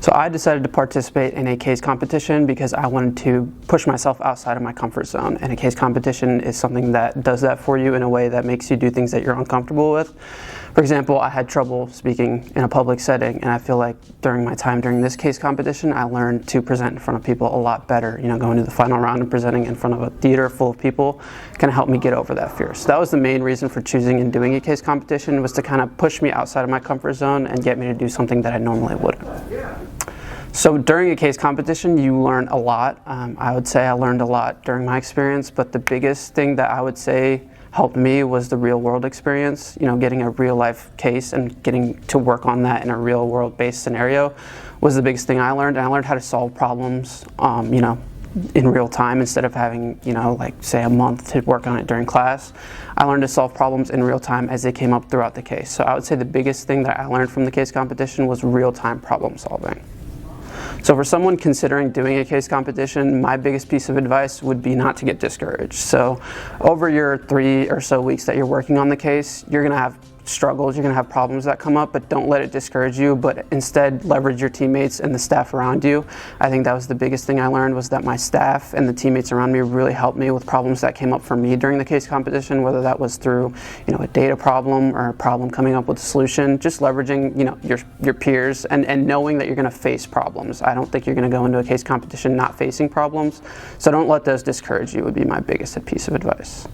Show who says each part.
Speaker 1: So I decided to participate in a case competition because I wanted to push myself outside of my comfort zone. And a case competition is something that does that for you in a way that makes you do things that you're uncomfortable with. For example, I had trouble speaking in a public setting, and I feel like during my time during this case competition, I learned to present in front of people a lot better. You know, going to the final round and presenting in front of a theater full of people kind of helped me get over that fear. So that was the main reason for choosing and doing a case competition, was to kind of push me outside of my comfort zone and get me to do something that I normally wouldn't. So during a case competition, you learn a lot. I would say I learned a lot during my experience, but the biggest thing that I would say helped me was the real world experience. You know, getting a real life case and getting to work on that in a real world based scenario was the biggest thing I learned. And I learned how to solve problems, you know, in real time instead of having, you know, like say a month to work on it during class. I learned to solve problems in real time as they came up throughout the case. So I would say the biggest thing that I learned from the case competition was real time problem solving. So for someone considering doing a case competition, my biggest piece of advice would be not to get discouraged. So over your 3 or so weeks that you're working on the case, you're going to have struggles, you're going to have problems that come up, but don't let it discourage you, but instead leverage your teammates and the staff around you. I think that was the biggest thing I learned, was that my staff and the teammates around me really helped me with problems that came up for me during the case competition, whether that was through, you know, a data problem or a problem coming up with a solution. Just leveraging, you know, your peers and knowing that you're going to face problems. I don't think you're going to go into a case competition not facing problems, so don't let those discourage you, would be my biggest piece of advice.